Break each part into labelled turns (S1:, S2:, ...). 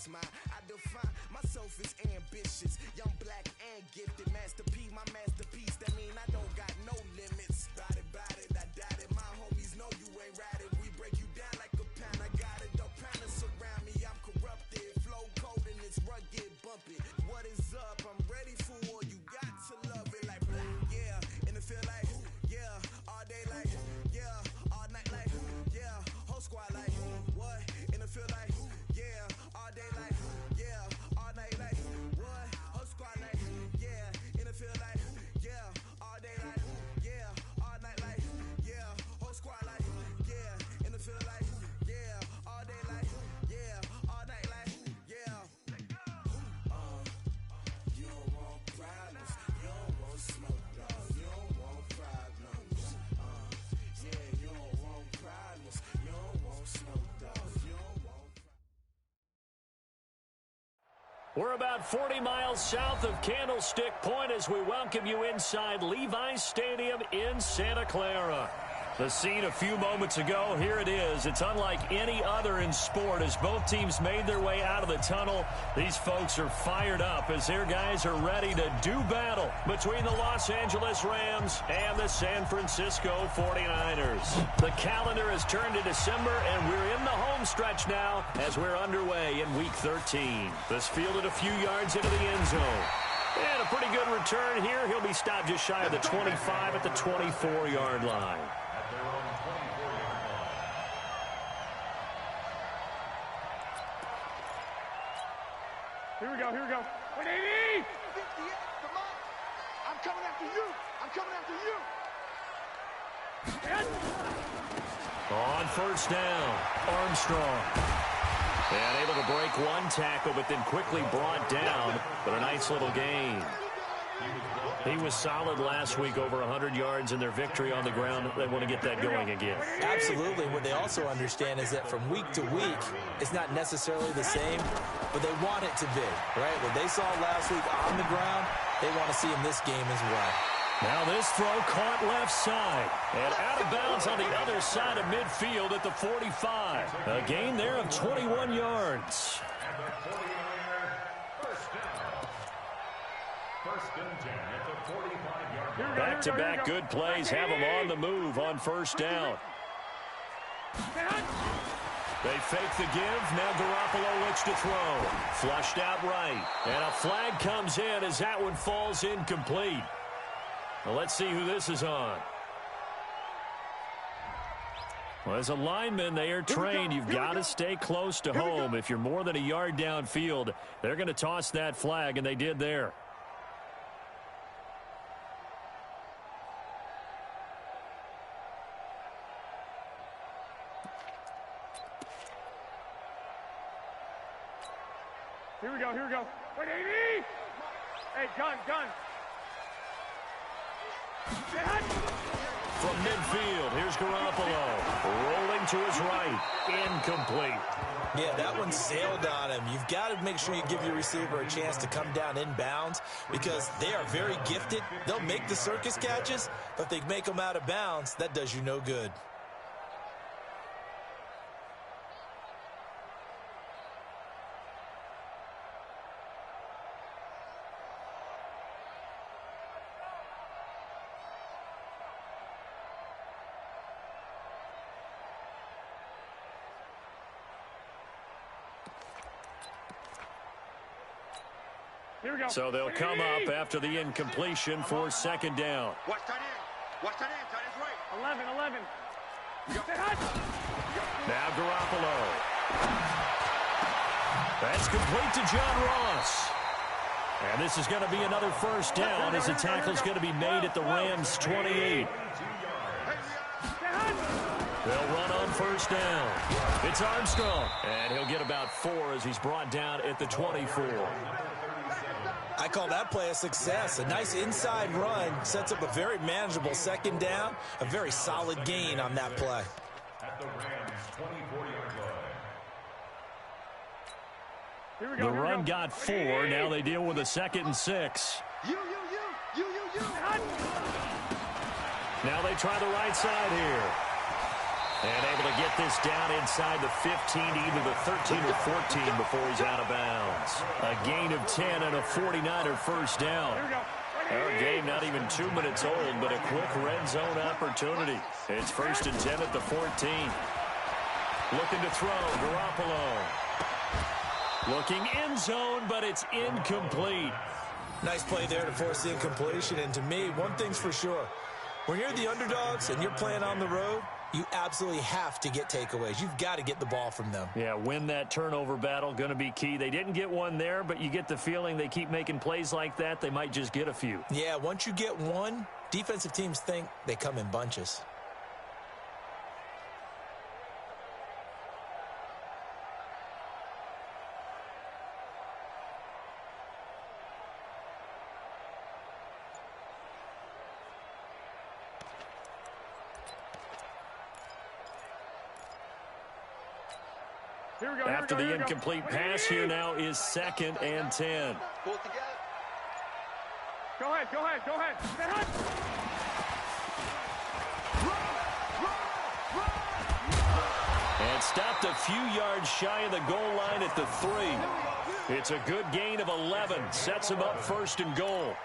S1: is mine. I define myself as ambitious, young, black, and gifted. Master P, my masterpiece. That mean I don't got no limits. Bout it, I doubt it. My homies know you ain't ratted. We break you down like a pound. I got it. Don't panic surround me. I'm corrupted. Flow cold and it's rugged, bumpy. What is up? I'm ready for war. You got to love it like yeah. And it feel like yeah. All day like yeah. All night like yeah. Whole squad like what? And it feel like yeah. All day like yeah. All night like what? Whole squad like yeah. And it feel like yeah. All day like yeah. All night like yeah. Whole squad like yeah. And it feel like yeah. All day like yeah. All night like yeah. You don't want problems. You don't want smoke, dog. You don't want problems. Yeah, you don't want problems. You don't want smoke, dog. You don't want.
S2: We're about 40 miles south of Candlestick Point as we welcome you inside Levi's Stadium in Santa Clara. The scene a few moments ago, here it is. It's unlike any other in sport as both teams made their way out of the tunnel. These folks are fired up as their guys are ready to do battle between the Los Angeles Rams and the San Francisco 49ers. The calendar has turned to December, and we're in the home stretch now as we're underway in Week 13. This fielded a few yards into the end zone. And a pretty good return here. He'll be stopped just shy of the 25 at the 24-yard line.
S3: Here we go. Wait, 80! 58, come on. I'm coming after you.
S2: On first down, Armstrong. And able to break one tackle, but then quickly brought down. But a nice little gain. He was solid last week, over 100 yards in their victory on the ground. They want to get that going again.
S4: Absolutely. What they also understand is that from week to week, it's not necessarily the same, but they want it to be, right? What they saw last week on the ground, they want to see in this game as well.
S2: Now this throw caught left side and out of bounds on the other side of midfield at the 45. A gain there of 21 yards. Back-to-back good plays have them on the move on first down. They fake the give. Now Garoppolo looks to throw. Flushed out right. And a flag comes in as that one falls incomplete. Well, let's see who this is on. Well, as a lineman, they are trained. You've got to stay close to home. If you're more than a yard downfield, they're going to toss that flag, and they did there.
S3: Here we go. Wait, 80! Hey, gun.
S2: From midfield, here's Garoppolo. Rolling to his right. Incomplete.
S4: Yeah, that one sailed on him. You've got to make sure you give your receiver a chance to come down inbounds because they are very gifted. They'll make the circus catches, but if they make them out of bounds, that does you no good.
S2: So they'll come up after the incompletion for second down.
S3: Watch that in. Tight end's right. 11.
S2: Now Garoppolo. That's complete to John Ross. And this is going to be another first down as the tackle's going to be made at the Rams' 28. They'll run on first down. It's Armstrong. And he'll get about 4 as he's brought down at the 24.
S4: I call that play a success. A nice inside run sets up a very manageable second down. A very solid gain on that play.
S3: At the Rams' 24-yard line.
S2: The run got 4. Now they deal with a 2nd and 6.
S3: You.
S2: Now they try the right side here. And able to get this down inside the 15, either the 13 or 14 before he's out of bounds. A gain of 10 and a 49er first down. Our game not even 2 minutes old, but a quick red zone opportunity. It's 1st and 10 at the 14. Looking to throw, Garoppolo. Looking end zone, but it's incomplete.
S4: Nice play there to force the incompletion. And to me, one thing's for sure. When you're the underdogs and you're playing on the road, you absolutely have to get takeaways. You've got to get the ball from them.
S2: Yeah, win that turnover battle, going to be key. They didn't get one there, but you get the feeling they keep making plays like that, they might just get a few.
S4: Yeah, once you get one, defensive teams think they come in bunches.
S2: After the incomplete pass, here now is 2nd and 10.
S3: Pull it together. Go ahead.
S2: And stopped a few yards shy of the goal line at the 3. It's a good gain of 11. Sets him up 1st and goal.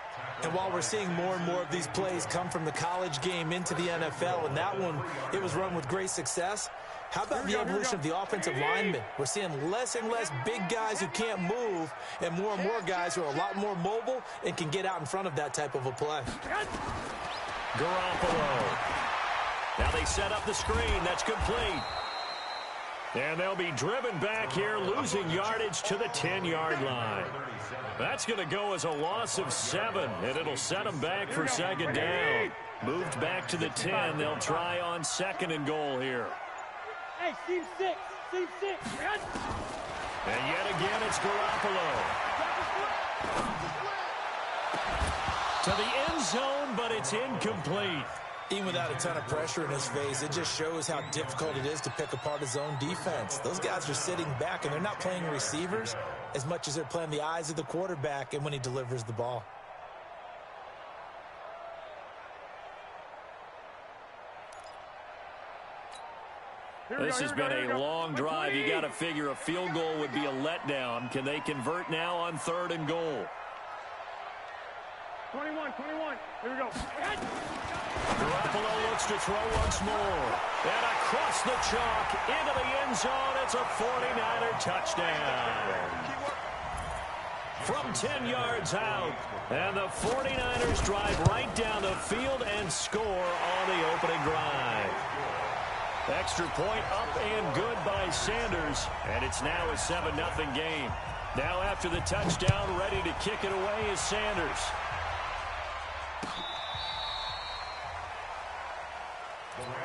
S4: And while we're seeing more and more of these plays come from the college game into the NFL, and that one, it was run with great success, how about the evolution of the offensive linemen? We're seeing less and less big guys who can't move and more guys who are a lot more mobile and can get out in front of that type of a play.
S2: Garoppolo. Now they set up the screen. That's complete. And they'll be driven back here, losing yardage to the 10-yard line. That's going to go as a loss of 7, and it'll set them back for 2nd down. Moved back to the 10. They'll try on 2nd and goal here.
S3: Hey, Steve 6.
S2: And yet again, it's Garoppolo. To the end zone, but it's incomplete.
S4: Even without a ton of pressure in his face, it just shows how difficult it is to pick apart his own defense. Those guys are sitting back, and they're not playing receivers as much as they're playing the eyes of the quarterback and when he delivers the ball.
S2: This has been a long drive. You got to figure a field goal would be a letdown. Can they convert now on 3rd and goal?
S3: 21. Here we go.
S2: Garoppolo looks to throw once more. And across the chalk into the end zone. It's a 49er touchdown. From 10 yards out. And the 49ers drive right down the field and score on the opening drive. Extra point up and good by Sanders. And it's now a 7-0 game. Now after the touchdown, ready to kick it away is Sanders.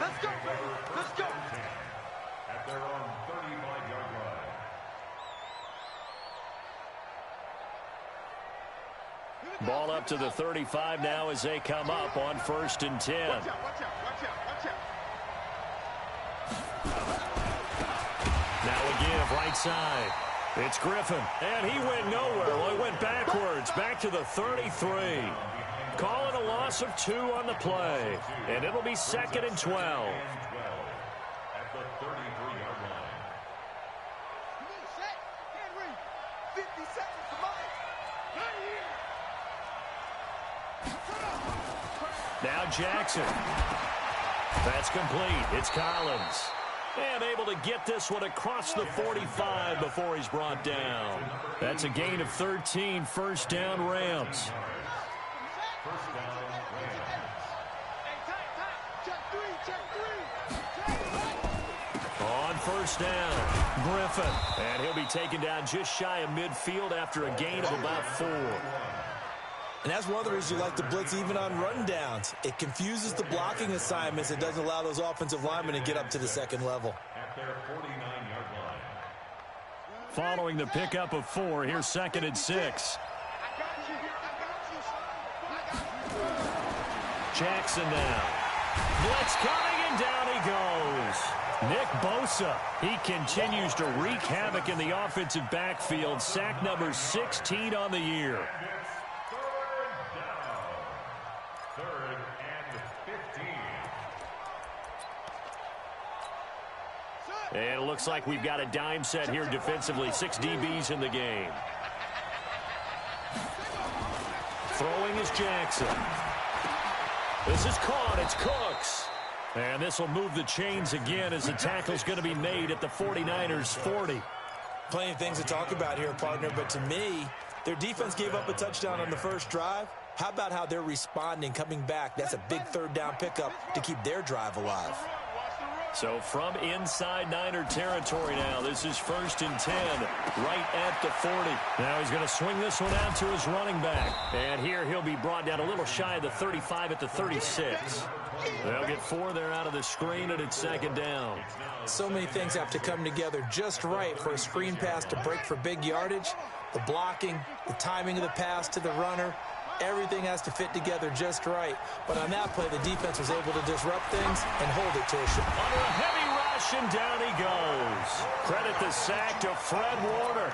S3: Let's go, baby. Let's go.
S5: At their own 35-yard line.
S2: Ball up to the 35 now as they come up on 1st and 10.
S3: Watch out.
S2: Now a give right side. It's Griffin. And he went nowhere. Well, he went backwards. Back to the 33. Call it a loss of 2 on the play. And it'll be 2nd and 12.
S5: At the 33-yard line.
S3: Come on, Shaq. Henry. 50 seconds to mine.
S2: Now Jackson. That's complete. It's Collins. And able to get this one across the 45 before he's brought down. That's a gain of 13. 1st down, Rams.
S5: First down,
S2: On 1st down, Griffin. And he'll be taken down just shy of midfield after a gain of about 4.
S4: And that's one of the reasons you like to blitz even on rundowns. It confuses the blocking assignments. It doesn't allow those offensive linemen to get up to the 2nd level.
S5: at their 49-yard line.
S2: Following the pickup of 4, here's 2nd and 6. Jackson now. Blitz coming, and down he goes. Nick Bosa, he continues to wreak havoc in the offensive backfield. Sack number 16 on the year.
S5: Third and 15.
S2: And it looks like we've got a dime set here defensively. 6 DBs in the game. Throwing is Jackson. This is caught. It's Cooks. And this will move the chains again as the tackle's going to be made at the 49ers 40.
S4: Plenty of things to talk about here, partner, but to me, their defense gave up a touchdown on the first drive. How about how they're responding, coming back? That's a big third down pickup to keep their drive alive.
S2: So from inside Niner territory now, this is 1st and 10, right at the 40. Now he's going to swing this one out to his running back. And here he'll be brought down a little shy of the 35 at the 36. They'll get 4 there out of the screen, and it's 2nd down.
S4: So many things have to come together just right for a screen pass to break for big yardage. The blocking, the timing of the pass to the runner, everything has to fit together just right. But on that play, the defense was able to disrupt things and hold it to a shot.
S2: Under a heavy rush, and down he goes. Credit the sack to Fred Warner.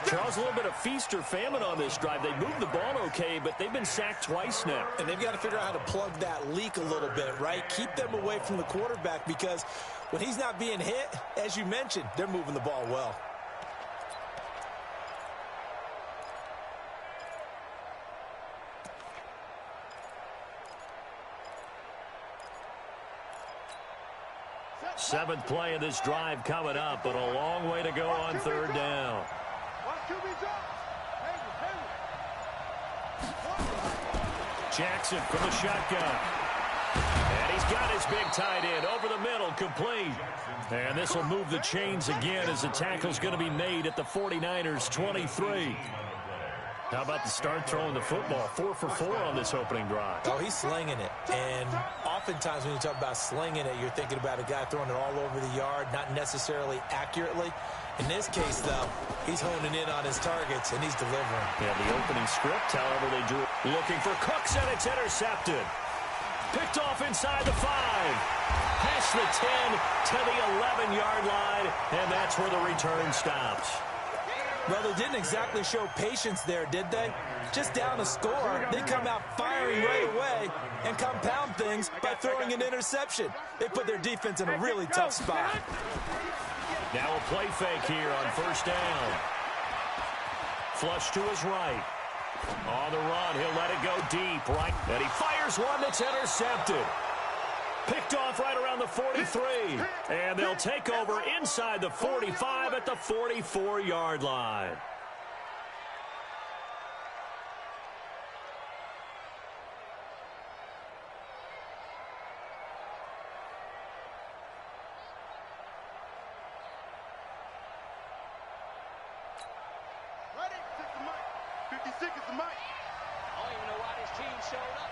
S2: Charles, a little bit of feast or famine on this drive. They moved the ball okay, but they've been sacked twice now.
S4: And they've got to figure out how to plug that leak a little bit, right? Keep them away from the quarterback, because when he's not being hit, as you mentioned, they're moving the ball well.
S2: Seventh play of this drive coming up, but a long way to go on 3rd down. Jackson from the shotgun. And he's got his big tight end over the middle, complete. And this will move the chains again as the tackle's going to be made at the 49ers 23. How about the start throwing the football? 4 for 4 on this opening drive.
S4: Oh, he's slinging it. And oftentimes when you talk about slinging it, you're thinking about a guy throwing it all over the yard, not necessarily accurately. In this case, though, he's honing in on his targets, and he's delivering.
S2: Yeah, the opening script, however, they drew it. Looking for Cooks, and it's intercepted. Picked off inside the 5. Past the 10 to the 11-yard line, and that's where the return stops.
S4: Well, they didn't exactly show patience there, did they? Just down a score, they come out firing right away and compound things by throwing an interception. They put their defense in a really tough spot.
S2: Now a play fake here on 1st down. Flush to his right. On the run, he'll let it go deep, right? And he fires one that's intercepted. Picked off right around the 43. And they'll take over inside the 45 at the 44-yard line.
S3: Ready? 50 seconds to Mike.
S6: I don't even know why this team showed up.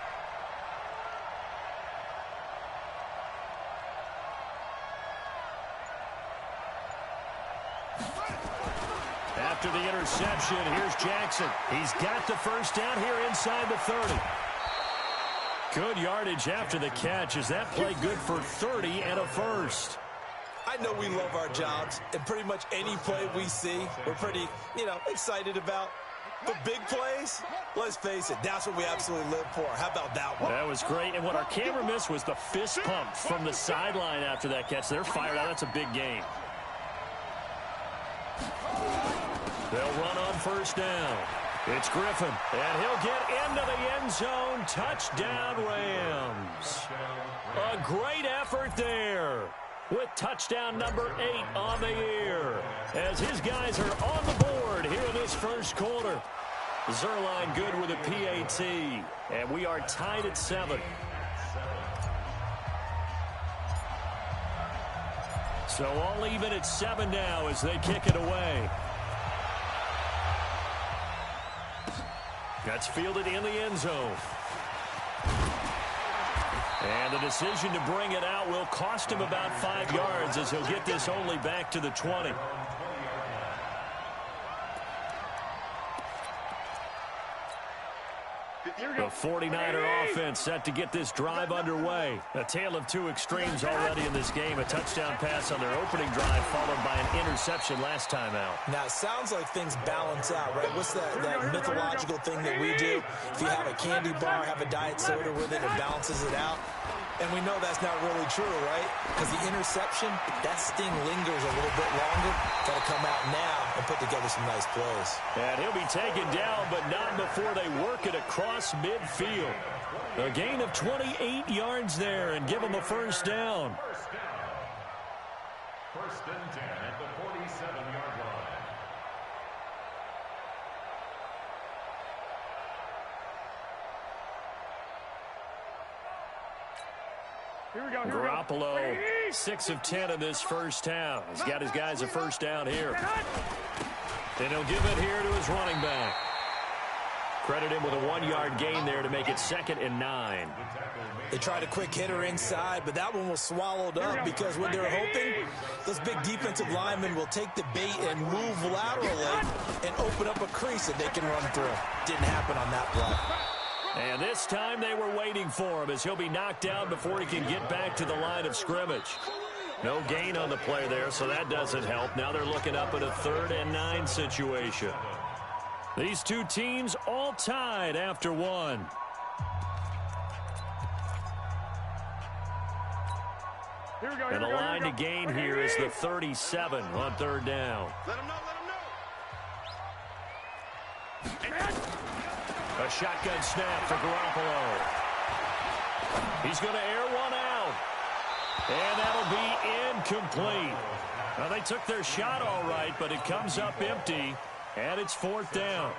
S2: After the interception, here's Jackson. He's got the 1st down here inside the 30. Good yardage after the catch. Is that play good for 30 and a 1st?
S4: I know we love our jobs, and pretty much any play we see, we're pretty, excited about. The big plays, let's face it, that's what we absolutely live for. How about that one?
S2: That was great, and what our camera missed was the fist pump from the sideline after that catch. They're fired out. That's a big game. They'll run on 1st down. It's Griffin, and he'll get into the end zone. Touchdown, Rams. A great effort there with touchdown number 8 on the year as his guys are on the board here in this 1st quarter. Zerline good with a PAT, and we are tied at 7. So all even at 7 now as they kick it away. That's fielded in the end zone. And the decision to bring it out will cost him about 5 yards as he'll get this only back to the 20. The 49er offense set to get this drive underway. A tale of 2 extremes already in this game. A touchdown pass on their opening drive followed by an interception last time out.
S4: Now, it sounds like things balance out, right? What's that mythological thing that we do? If you have a candy bar, have a diet soda with it, it balances it out. And we know that's not really true, right? Because the interception, that sting lingers a little bit longer. Got to come out now and put together some nice plays.
S2: And he'll be taken down, but not before they work it across midfield. A gain of 28 yards there and give him a first down.
S5: First and 10 at the 47-yard line.
S3: Here we go.
S2: Garoppolo, 6 of 10 in this first half. He's got his guys a first down here. And he'll give it here to his running back. Credit him with a 1-yard gain there to make it 2nd and 9.
S4: They tried a quick hitter inside, but that one was swallowed up because what they're hoping, those big defensive linemen will take the bait and move laterally and open up a crease that they can run through. Didn't happen on that play.
S2: And this time they were waiting for him as he'll be knocked down before he can get back to the line of scrimmage. No gain on the play there, so that doesn't help. Now they're looking up at a 3rd and 9 situation. These two teams all tied after one.
S3: Here we go.
S2: And the line to gain here is the 37 on 3rd down.
S3: Let him know.
S2: A shotgun snap for Garoppolo. He's going to air one out. And that'll be incomplete. Well, they took their shot all right, but it comes up empty. And it's 4th down.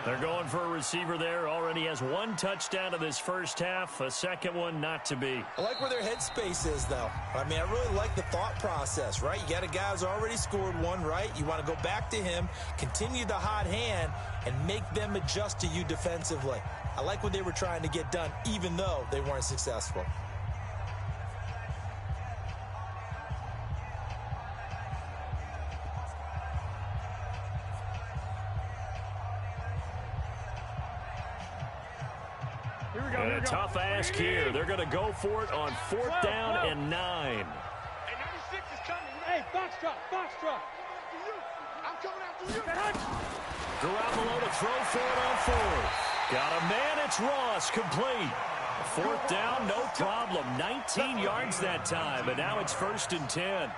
S2: They're going for a receiver there. Already has 1 touchdown in this first half. A second one not to be.
S4: I like where their headspace is, though. I mean, I really like the thought process, right? You got a guy who's already scored one, right? You want to go back to him, continue the hot hand, and make them adjust to you defensively. I like what they were trying to get done, even though they weren't successful.
S2: And a tough ask here. They're going to go for it on 4th down and 9.
S3: Hey, 96 is coming. Hey, box truck. I'm coming after you.
S2: Garoppolo to throw for it on 4th. Got a man. It's Ross. Complete. 4th down, no problem. 19 yards that time, and now it's 1st and 10.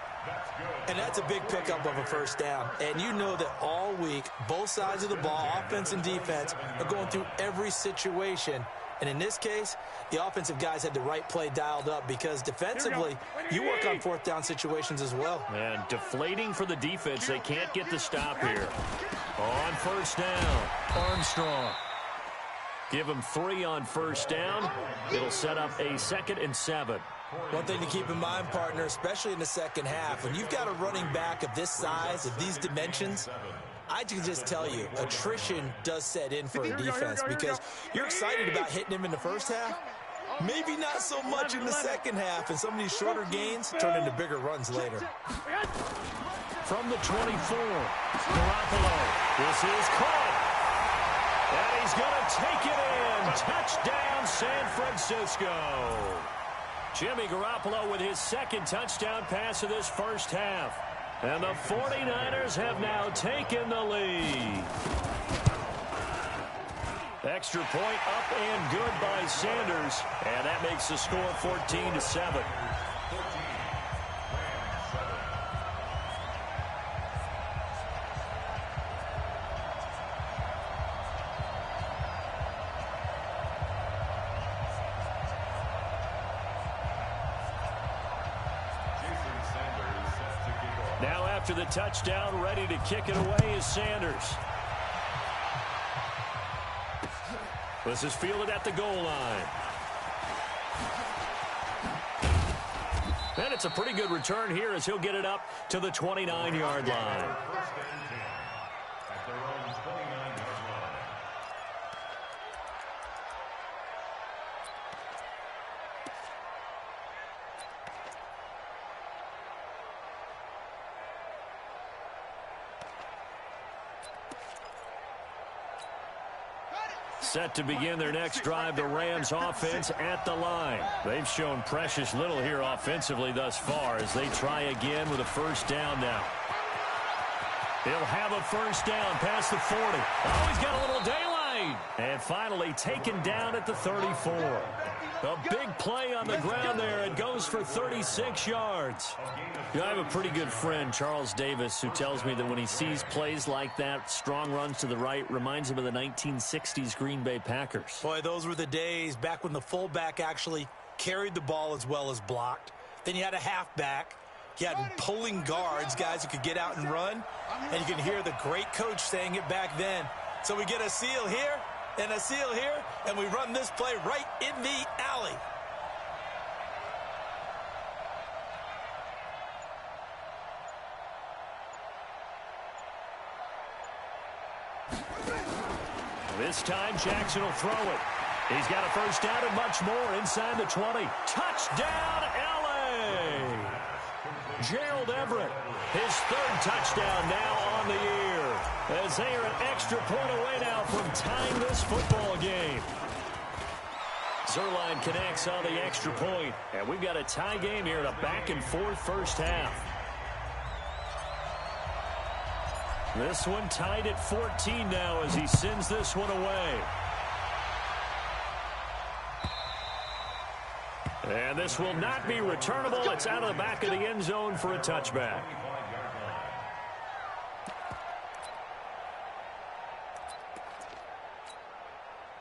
S4: And that's a big pickup of a first down. And you know that all week, both sides of the ball, offense and defense, are going through every situation. And in this case, the offensive guys had the right play dialed up because defensively, you work on 4th down situations as well.
S2: And deflating for the defense. They can't get the stop here. On 1st down, Armstrong. Give him 3 on 1st down. It'll set up a 2nd and 7.
S4: One thing to keep in mind, partner, especially in the second half, when you've got a running back of this size, of these dimensions, I can just tell you, attrition does set in for a defense because you're excited about hitting him in the first half. Maybe not so much in the second half, and some of these shorter gains turn into bigger runs later.
S2: From the 24, Garoppolo. This is caught. And he's going to take it in. Touchdown, San Francisco. Jimmy Garoppolo with his 2nd touchdown pass of this first half. And the 49ers have now taken the lead. Extra point up and good by Sanders. And that makes the score 14-7. Now after the touchdown, ready to kick it away is Sanders. This is fielded at the goal line. And it's a pretty good return here as he'll get it up to the 29-yard line. Set to begin their next drive, the Rams offense at the line. They've shown precious little here offensively thus far as they try again with a first down now. He'll have a first down past the 40. Oh, he's got a little daylight line. And finally taken down at the 34. A big play on the ground there. It goes for 36 yards. You know, I have a pretty good friend, Charles Davis, who tells me that when he sees plays like that, strong runs to the right, reminds him of the 1960s Green Bay Packers.
S4: Boy, those were the days back when the fullback actually carried the ball as well as blocked. Then you had a halfback. You had pulling guards, guys who could get out and run. And you can hear the great coach saying it back then. So we get a seal here and a seal here, and we run this play right in the alley.
S2: This time, Jackson will throw it. He's got a first down and much more inside the 20. Touchdown, L.A. Gerald Everett, his third touchdown now on the year, as they are an extra point away now from tying this football game. Zerline connects on the extra point, and we've got a tie game here in a back-and-forth first half. This one tied at 14 now as he sends this one away. And this will not be returnable. It's out of the back of the end zone for a touchback.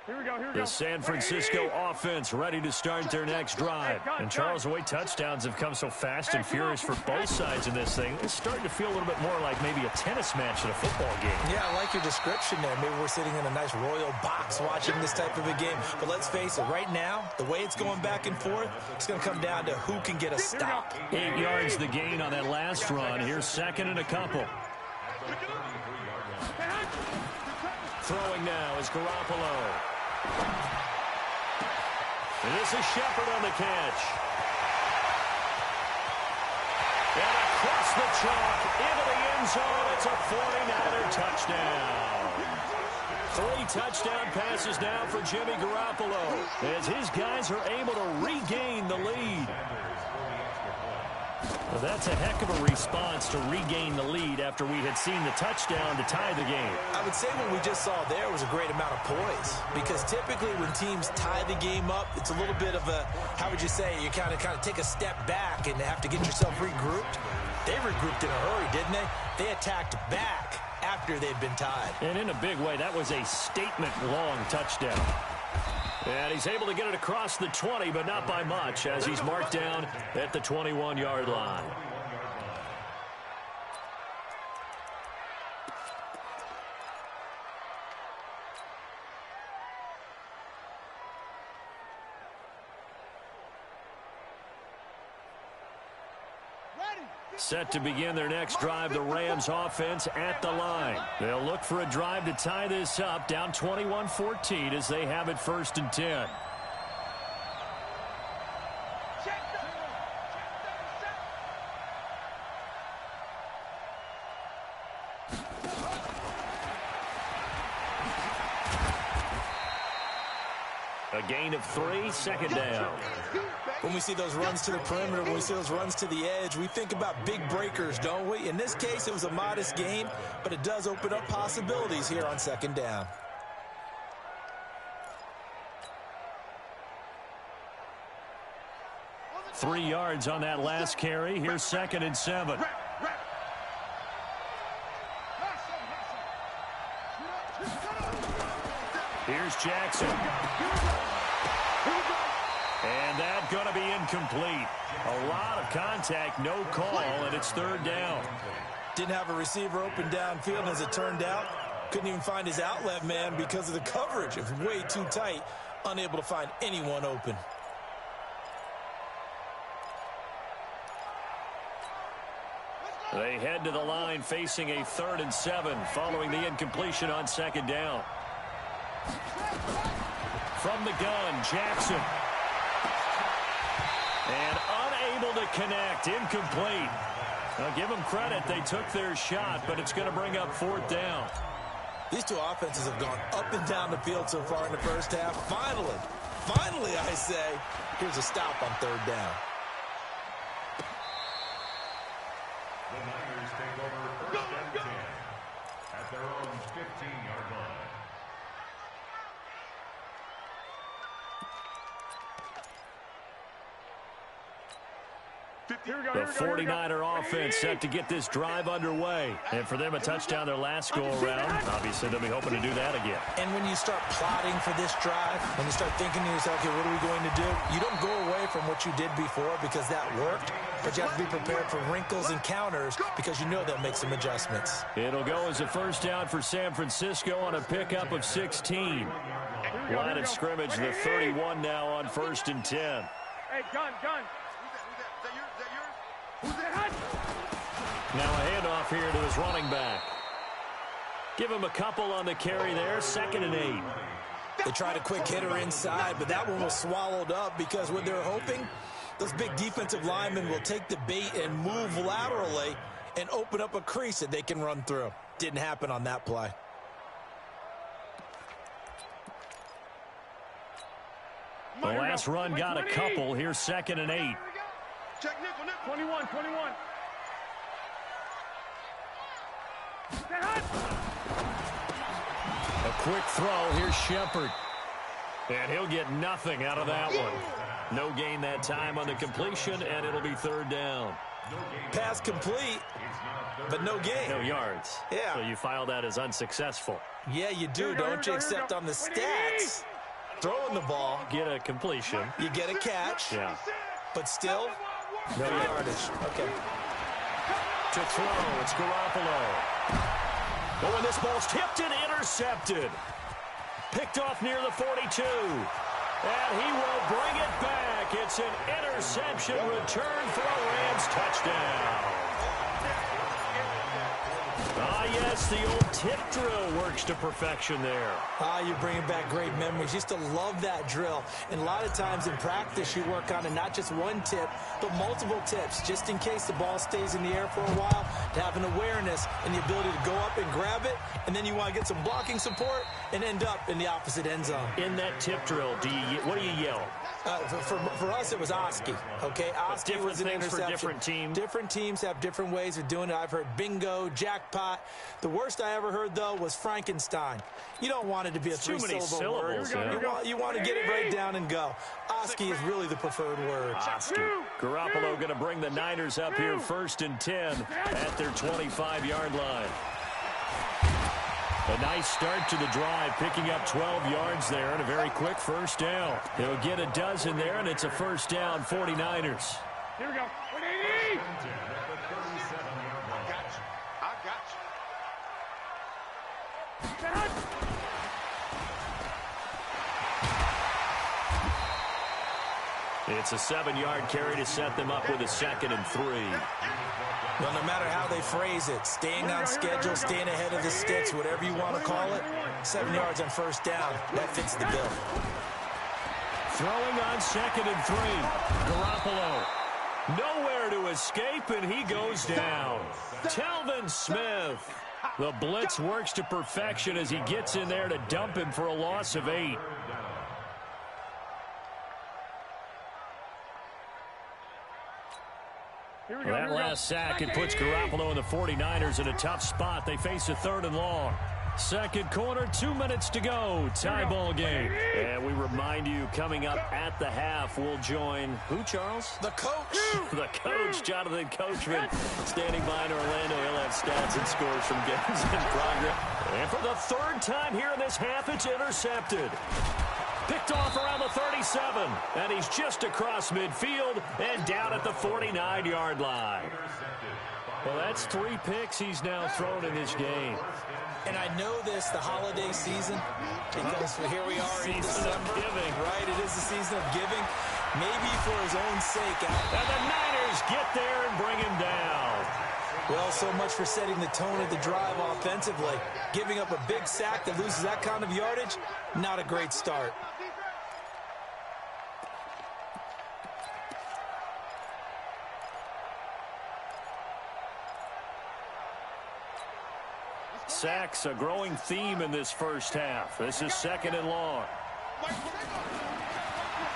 S3: Here we go, here we go.
S2: The San Francisco offense ready to start their next drive. And Charles, the way touchdowns have come so fast and furious for both sides in this thing, it's starting to feel a little bit more like maybe a tennis match than a football game.
S4: Yeah, I like your description there. Maybe we're sitting in a nice royal box watching this type of a game. But let's face it, right now, the way it's going back and forth, it's going to come down to who can get a stop.
S2: 8 yards the gain on that last run. Here's second and a couple. Throwing now is Garoppolo. And this is Shepard on the catch. And across the chalk into the end zone. It's a 49er touchdown. 3 touchdown passes now for Jimmy Garoppolo as his guys are able to regain the lead. Well, that's a heck of a response to regain the lead after we had seen the touchdown to tie the game.
S4: I would say what we just saw there was a great amount of poise, because typically when teams tie the game up, it's a little bit of a, how would you say, you kind of take a step back and have to get yourself regrouped. They regrouped in a hurry, didn't they? They attacked back after they'd been tied.
S2: And in a big way, that was a statement-long touchdown. And he's able to get it across the 20, but not by much, as he's marked down at the 21-yard line. Set to begin their next drive, the Rams offense at the line. They'll look for a drive to tie this up, down 21-14 as they have it 1st and 10. A gain of 3, second down.
S4: When we see those runs to the perimeter, when we see those runs to the edge, we think about big breakers, don't we? In this case, it was a modest gain, but it does open up possibilities here on 2nd down.
S2: Three yards on that last carry. Here's 2nd and 7. Here's Jackson. And that's going to be incomplete. A lot of contact, no call, and it's 3rd down.
S4: Didn't have a receiver open downfield, as it turned out. Couldn't even find his outlet man because of the coverage. It was way too tight. Unable to find anyone open.
S2: They head to the line facing a 3rd and 7 following the incompletion on 2nd down. From the gun, Jackson. And unable to connect, incomplete. Now give them credit, they took their shot, but it's going to bring up 4th down.
S4: These two offenses have gone up and down the field so far in the first half. Finally, I say, here's a stop on 3rd down.
S5: The Niners take over 1st and 10 at their own 15-yard line.
S2: The 49er offense set to get this drive underway. And for them, a touchdown their last go-around. Obviously, they'll be hoping to do that again.
S4: And when you start plotting for this drive, when you start thinking to yourself, okay, what are we going to do? You don't go away from what you did before because that worked, but you have to be prepared for wrinkles and counters because you know they'll make some adjustments.
S2: It'll go as a first down for San Francisco on a pickup of 16. Line of scrimmage, the 31 now on 1st and 10.
S3: Hey, gun.
S2: Now a handoff here to his running back. Give him a couple on the carry there, 2nd and 8.
S4: They tried a quick hitter inside, but that one was swallowed up because what they're hoping, those big defensive linemen will take the bait and move laterally and open up a crease that they can run through. Didn't happen on that play.
S2: The last run got a couple. Here's 2nd and 8.
S3: Check nickel. 21.
S2: A quick throw. Here's Shepard. And he'll get nothing out of that one. No gain that time on the completion, and it'll be 3rd down.
S4: Pass complete, but no gain.
S2: No yards.
S4: Yeah.
S2: So you file that as unsuccessful.
S4: Yeah, you do, don't you? Except on the stats, throwing the ball,
S2: Get a completion.
S4: you get a catch,
S2: Yeah.
S4: but still, no yardage. Okay.
S2: To throw, it's Garoppolo. But when this ball's tipped and intercepted. Picked off near the 42. And he will bring it back. It's an interception return for a Rams touchdown. Ah, yes, the old tip drill works to perfection there.
S4: Ah, you're bringing back great memories. Used to love that drill. And a lot of times in practice, you work on it, not just one tip, but multiple tips, just in case the ball stays in the air for a while, to have an awareness and the ability to go up and grab it, and then you want to get some blocking support and end up in the opposite end zone.
S2: In that tip drill, what do you yell?
S4: For us, it was Oski. Okay, Oski was an interception.
S2: For different teams.
S4: Different teams have different ways of doing it. I've heard bingo, jackpot. The worst I ever heard, though, was Frankenstein. You don't want it to be a three-syllable word. You want to get it right down and go. Oski is really the preferred word.
S2: Oski. Garoppolo going to bring the Niners up here 1st and 10 at their 25-yard line. A nice start to the drive, picking up 12 yards there and a very quick first down. He'll get a dozen there, and it's a first down, 49ers.
S3: Here we go. 180. I got you.
S2: It's a 7-yard carry to set them up with a 2nd and 3.
S4: Well, no matter how they phrase it, staying on schedule, staying ahead of the sticks, whatever you want to call it, 7 yards on first down, that fits the bill.
S2: Throwing on 2nd and 3. Garoppolo. Nowhere to escape, and he goes down. Telvin Smith. The blitz works to perfection as he gets in there to dump him for a loss of 8. That last sack, it puts Garoppolo and the 49ers in a tough spot. They face a 3rd and long. Second quarter, 2 minutes to go. Tie ball game. And we remind you, coming up at the half, we'll join who, Charles?
S4: The coach.
S2: The coach, Jonathan Coachman, standing by in Orlando. He'll have stats and scores from games in progress. And for the 3rd time here in this half, it's intercepted. Picked off around the 37, and he's just across midfield and down at the 49-yard line. Well, that's 3 picks he's now thrown in this game.
S4: And I know this, the holiday season, because here we are in December.
S2: Season of giving.
S4: Right, it is the season of giving. Maybe for his own sake.
S2: And the Niners get there and bring him down.
S4: Well, so much for setting the tone of the drive offensively. Giving up a big sack that loses that kind of yardage, not a great start.
S2: Sacks, a growing theme in this first half. This is 2nd and long.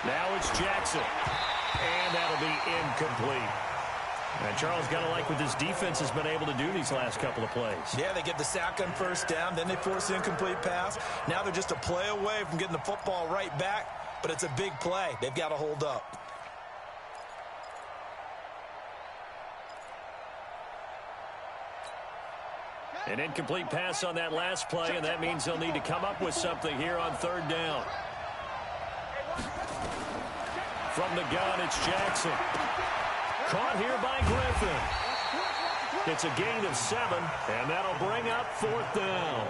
S2: Now it's Jackson. And that'll be incomplete. And Charles, got to like what this defense has been able to do these last couple of plays.
S4: Yeah, they get the sack on first down, then they force the incomplete pass. Now they're just a play away from getting the football right back, but it's a big play. They've got to hold up.
S2: An incomplete pass on that last play, and that means they'll need to come up with something here on third down. From the gun, it's Jackson. Caught here by Griffin. It's a gain of 7, and that'll bring up fourth down.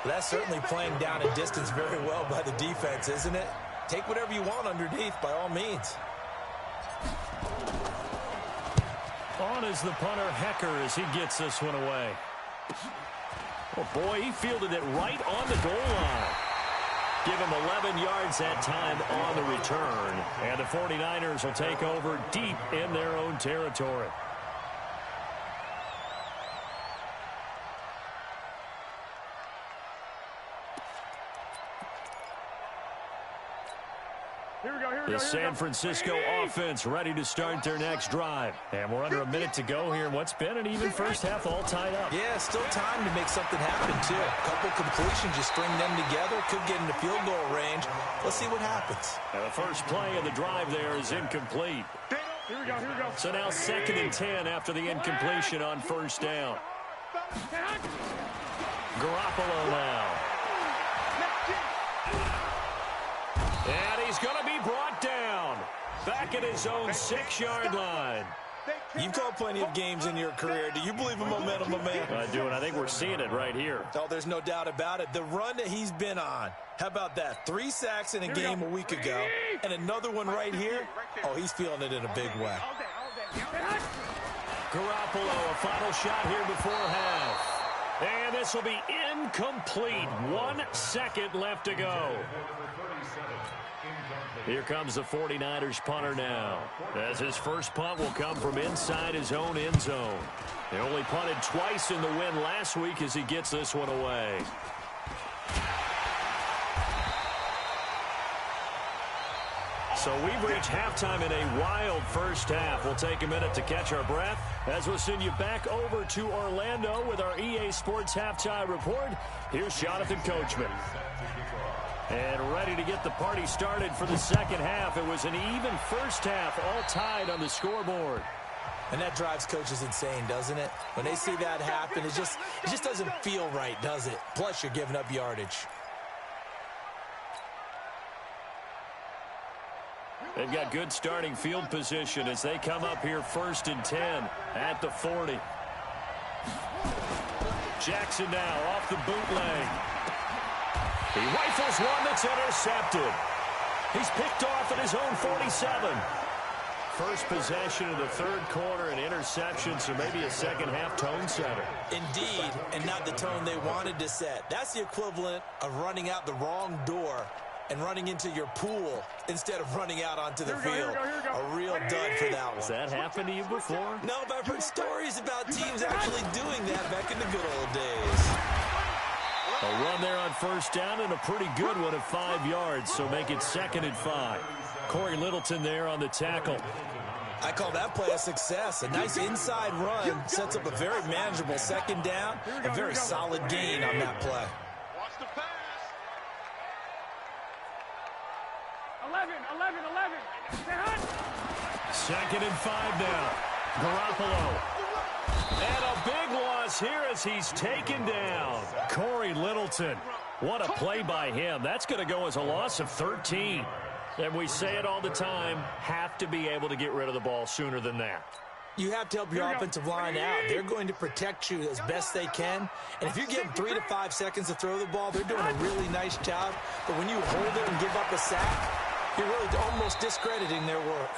S4: That's certainly playing down a distance very well by the defense, isn't it? Take whatever you want underneath, by all means.
S2: On is the punter, Hecker, as he gets this one away. Oh, boy, he fielded it right on the goal line. Give him 11 yards that time on the return. And the 49ers will take over deep in their own territory. The San Francisco offense ready to start their next drive. And we're under a minute to go here in what's been an even first half all tied up.
S4: Yeah, still time to make something happen, too. A couple completions, you string them together, could get into field goal range. Let's see what happens.
S2: And the first play of the drive there is incomplete.
S3: Here we go.
S2: So now 2nd and 10 after the incompletion on first down. Garoppolo now. And he's going to be brought down. Back at his own 6-yard line.
S4: You've called plenty of games in your career. Do you believe in momentum, my man?
S2: I do, and I think we're seeing it right here.
S4: Oh, there's no doubt about it. The run that he's been on. How about that? 3 sacks in a game a week ago, and another one right here. Oh, he's feeling it in a big way.
S2: Garoppolo, a final shot here before half. And this will be incomplete. 1 second left to go. Here comes the 49ers punter now, as his first punt will come from inside his own end zone. They only punted twice in the win last week as he gets this one away. So we've reached halftime in a wild first half. We'll take a minute to catch our breath as we'll send you back over to Orlando with our EA Sports Halftime Report. Here's Jonathan Coachman. And ready to get the party started for the second half. It was an even first half, all tied on the scoreboard.
S4: And that drives coaches insane, doesn't it? When they see that happen, it just doesn't feel right, does it? Plus, you're giving up yardage.
S2: They've got good starting field position as they come up here 1st and 10 at the 40. Jackson now off the bootleg. He rifles one that's intercepted. He's picked off at his own 47. First possession of the third quarter, an interception, so maybe a second half tone setter.
S4: Indeed, and not the tone they wanted to set. That's the equivalent of running out the wrong door and running into your pool instead of running out onto the field. A real dud for that one.
S2: Has that happened to you before?
S4: No, but I've heard stories about teams actually doing that back in the good old days.
S2: A run there on first down and a pretty good one at 5 yards, so make it 2nd and 5. Corey Littleton there on the tackle.
S4: I call that play a success. A nice inside run sets up a very manageable second down. A very solid gain on that play.
S3: Watch the pass. 11.
S2: 2nd and 5 now. Garoppolo. And a big loss here as he's taken down. Corey Littleton. What a play by him. That's going to go as a loss of 13. And we say it all the time, have to be able to get rid of the ball sooner than that.
S4: You have to help your offensive line out. They're going to protect you as best they can. And if you're getting 3 to 5 seconds to throw the ball, they're doing a really nice job. But when you hold it and give up a sack, you're really almost discrediting their work.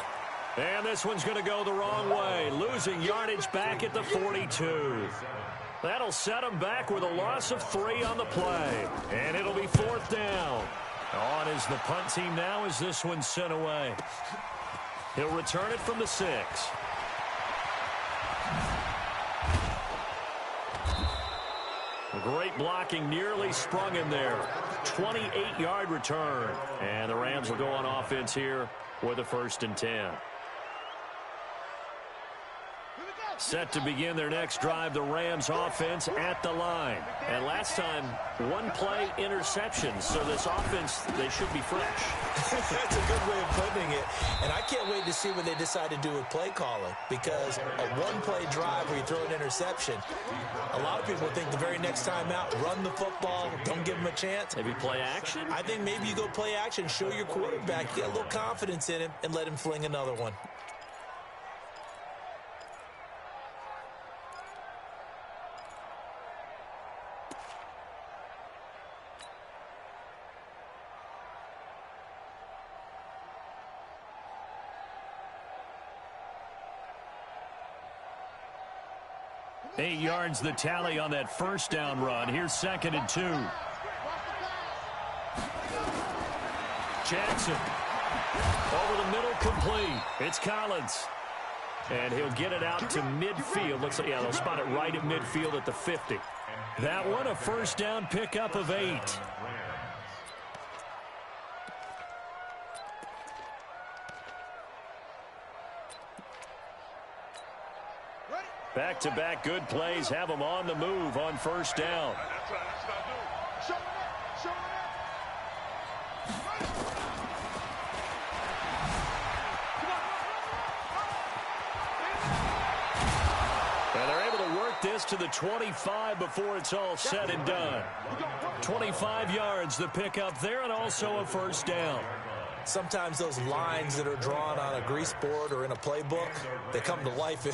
S2: And this one's going to go the wrong way, losing yardage back at the 42. That'll set him back with a loss of 3 on the play. And it'll be 4th down. On is the punt team now as this one's sent away. He'll return it from the 6. Great blocking, nearly sprung him there. 28-yard return. And the Rams will go on offense here with a 1st and 10.
S3: Here we go.
S2: Set to begin their next drive, the Rams offense at the line. And last time, one-play interceptions. So this offense, they should be fresh.
S4: That's a good way of putting it. And I can't wait to see what they decide to do with play calling, because a one-play drive where you throw an interception, a lot of people think the very next time out, run the football, don't give them a chance.
S2: Maybe play action?
S4: I think maybe you go play action, show your quarterback, get a little confidence in him, and let him fling another one.
S2: Eight yards the tally on that first down run. Here's 2nd and 2. Jackson. Over the middle, complete. It's Collins. And he'll get it out to midfield. Looks like, yeah, they'll spot it right at midfield at the 50. That one, a first down pickup of 8. Back-to-back good plays have them on the move on first down. And they're able to work this to the 25 before it's all said and done. 25 yards the pickup there, and also a first down.
S4: Sometimes those lines that are drawn on a grease board or in a playbook, they come to life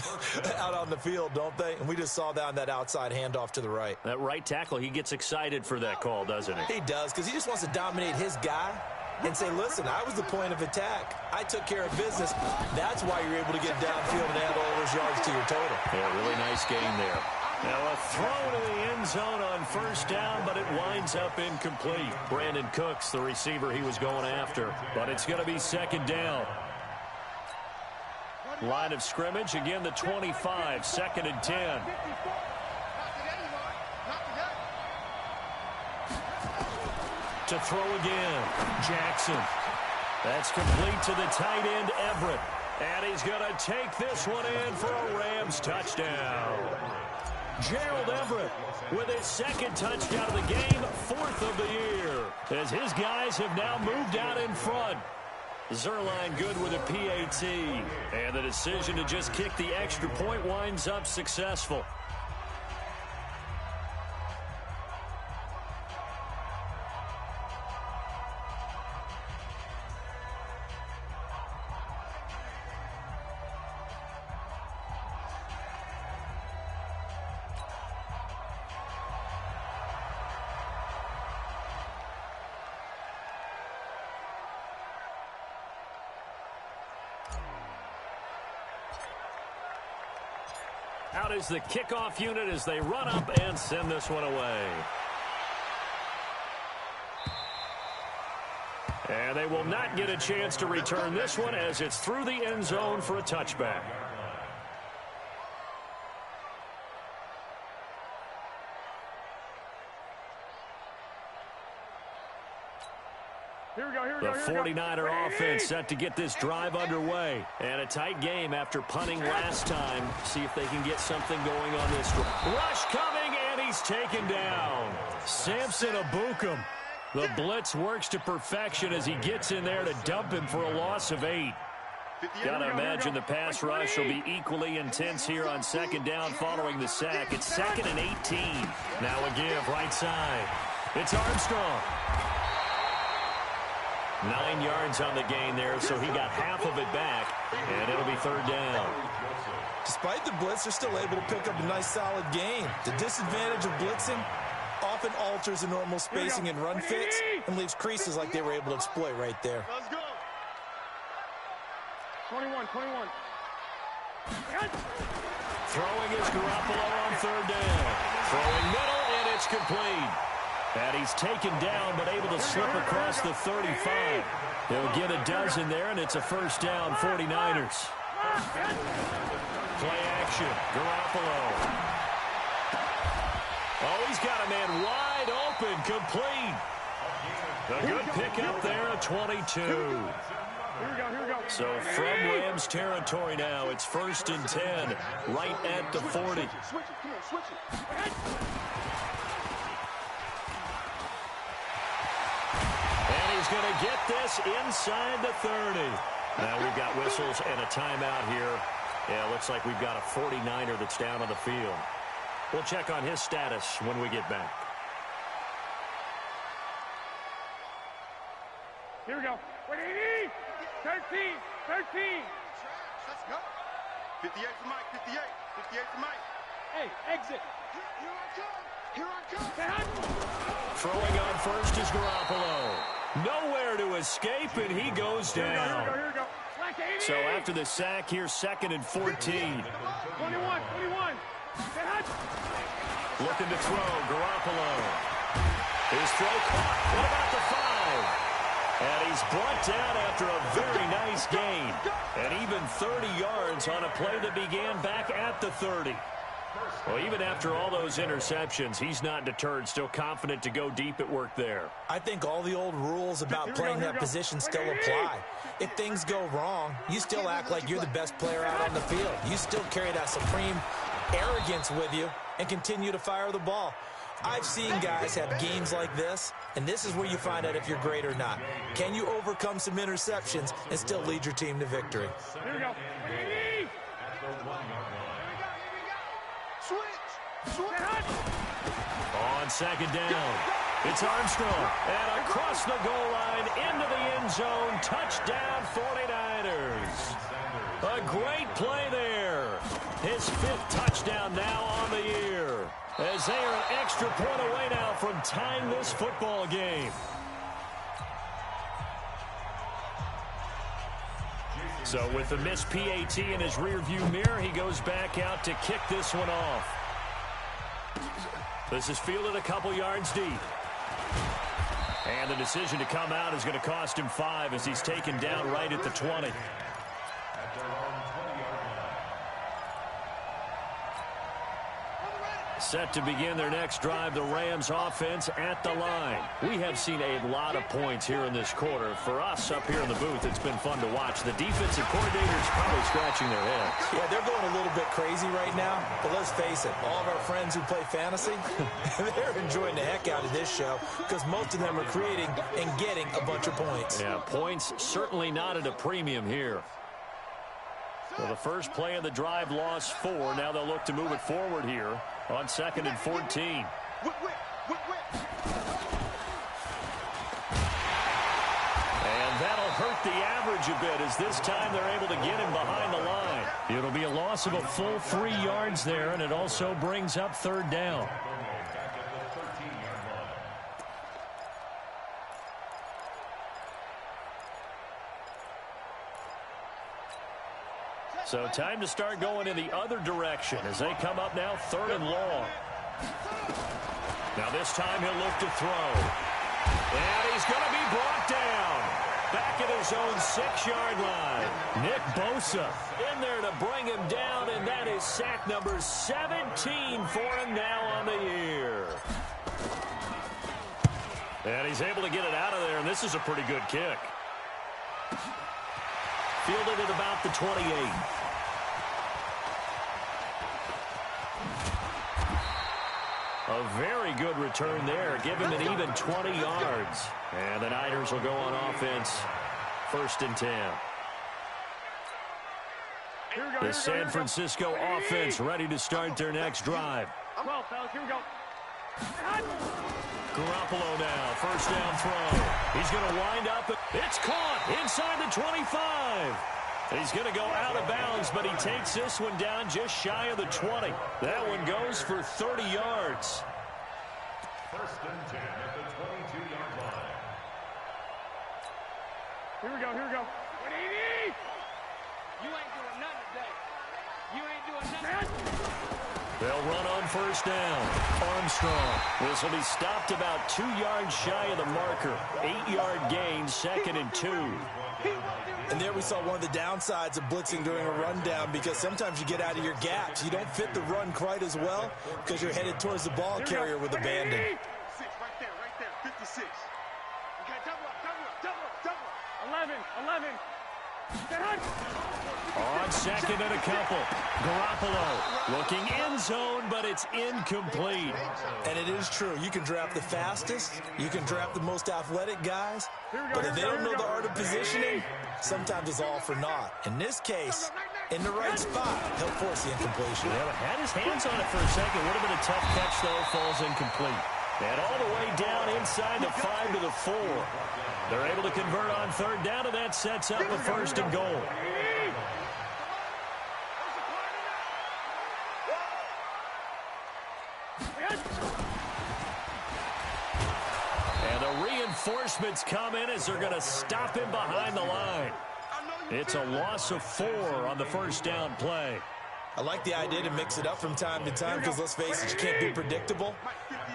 S4: out on the field, don't they? And we just saw that on that outside handoff to the right.
S2: That right tackle, he gets excited for that call, doesn't he?
S4: He does, because he just wants to dominate his guy and say, listen, I was the point of attack. I took care of business. That's why you're able to get downfield and add all those yards to your total.
S2: Yeah, really nice game there. Now a throw to the end zone on first down, but it winds up incomplete. Brandon Cooks, the receiver he was going after. But it's going to be 2nd down. Line of scrimmage, again the 25, 2nd and 10. To throw again, Jackson. That's complete to the tight end, Everett. And he's going to take this one in for a Rams touchdown. Gerald Everett with his 2nd touchdown of the game, 4th of the year, as his guys have now moved out in front. Zerline good with a PAT, and the decision to just kick the extra point winds up successful. Out is the kickoff unit as they run up and send this one away. And they will not get a chance to return this one as it's through the end zone for a touchback. The 49er offense set to get this drive underway. And a tight game after punting last time. See if they can get something going on this drive. Rush coming, and he's taken down. Samson Abukum. The blitz works to perfection as he gets in there to dump him for a loss of 8. Gotta imagine the pass rush will be equally intense here on 2nd down following the sack. It's 2nd and 18. Now a give right side. It's Armstrong. 9 yards on the gain there, so he got half of it back, and it'll be 3rd down.
S4: Despite the blitz, they're still able to pick up a nice, solid gain. The disadvantage of blitzing often alters the normal spacing and run fits and leaves creases like they were able to exploit right there.
S3: Let's go. 21.
S2: Throwing is Garoppolo on 3rd down. Throwing middle, and it's complete. And he's taken down, but able to slip across the 35. He'll get a dozen there, and it's a first down, 49ers. Play action, Garoppolo. Oh, he's got a man wide open, complete. A good pickup there, a 22. So from Rams territory now, it's 1st and 10, right at the 40.
S3: Switch it. Come on, switch it.
S2: And he's going to get this inside the 30. Now we've got whistles and a timeout here. Yeah, looks like we've got a 49er that's down on the field. We'll check on his status when we get back.
S3: Here we go. 180. 13.
S7: Let's go. 58 for Mike. 58 for Mike.
S3: Hey, exit.
S7: Here I come.
S2: Throwing on first is Garoppolo. Nowhere to escape, and he goes down.
S3: Here we go.
S2: So after the sack, here's 2nd and 14.
S3: 21.
S2: Looking to throw, Garoppolo. His throw caught. What about the 5? And he's brought down after a very nice gain. And even 30 yards on a play that began back at the 30. Well, even after all those interceptions, he's not deterred, still confident to go deep at work there.
S4: I think all the old rules about playing that position still apply. If things go wrong, you still act like you're the best player out on the field. You still carry that supreme arrogance with you and continue to fire the ball. I've seen guys have games like this, and this is where you find out if you're great or not. Can you overcome some interceptions and still lead your team to victory?
S3: Here we go.
S7: Switch.
S2: On 2nd down, it's Armstrong. And across the goal line, into the end zone, touchdown 49ers. A great play there. His 5th touchdown now on the year. As they are an extra point away now from tying this football game. So with the missed PAT in his rearview mirror, he goes back out to kick this one off. This is fielded a couple yards deep. And the decision to come out is going to cost him 5 as he's taken down right at the 20. Set to begin their next drive, the Rams offense at the line. We have seen a lot of points here in this quarter. For us up here in the booth, it's been fun to watch. The defensive coordinators probably scratching their heads.
S4: Yeah, they're going a little bit crazy right now, but let's face it, all of our friends who play fantasy, they're enjoying the heck out of this show because most of them are creating and getting a bunch of points.
S2: Yeah, points certainly not at a premium here. So the first play of the drive lost 4. Now they'll look to move it forward here on 2nd and 14. And that'll hurt the average a bit as this time they're able to get him behind the line. It'll be a loss of a full 3 yards there, and it also brings up 3rd down. So time to start going in the other direction as they come up now 3rd and long. Now this time he'll look to throw. And he's going to be brought down. Back at his own 6-yard line. Nick Bosa in there to bring him down, and that is sack number 17 for him now on the year. And he's able to get it out of there, and this is a pretty good kick. Fielded at about the 28. A very good return there. Give him an even 20 yards. And the Niners will go on offense. 1st and 10. The San Francisco offense ready to start their next drive.
S3: Well, fellas, here we go.
S2: Garoppolo now, 1st down throw. He's going to wind up. It's caught inside the 25. He's going to go out of bounds, but he takes this one down just shy of the 20. That one goes for 30 yards.
S5: 1st and 10 at the 22-yard line.
S3: Here we go. 180.
S6: You ain't doing nothing today. You ain't doing nothing.
S2: They'll run on 1st down. Armstrong. This will be stopped about 2 yards shy of the marker. 8-yard gain, 2nd and 2.
S4: And there we saw one of the downsides of blitzing during a rundown because sometimes you get out of your gaps. You don't fit the run quite as well because you're headed towards the ball carrier with abandon.
S7: 6, right there, 56. Okay, double up.
S3: 11.
S2: On second and a couple. Garoppolo looking end zone, but it's incomplete.
S4: And it is true. You can draft the fastest. You can draft the most athletic guys. But if they don't know the art of positioning, sometimes it's all for naught. In this case, in the right spot, he'll force the incompletion.
S2: Yeah, had his hands on it for a second. Would have been a tough catch, though. Falls incomplete. And all the way down inside the 5 to the 4. They're able to convert on third down, and that sets up a first and goal. And the reinforcements come in as they're going to stop him behind the line. It's a loss of 4 on the first down play.
S4: I like the idea to mix it up from time to time because, let's face it, you can't be predictable.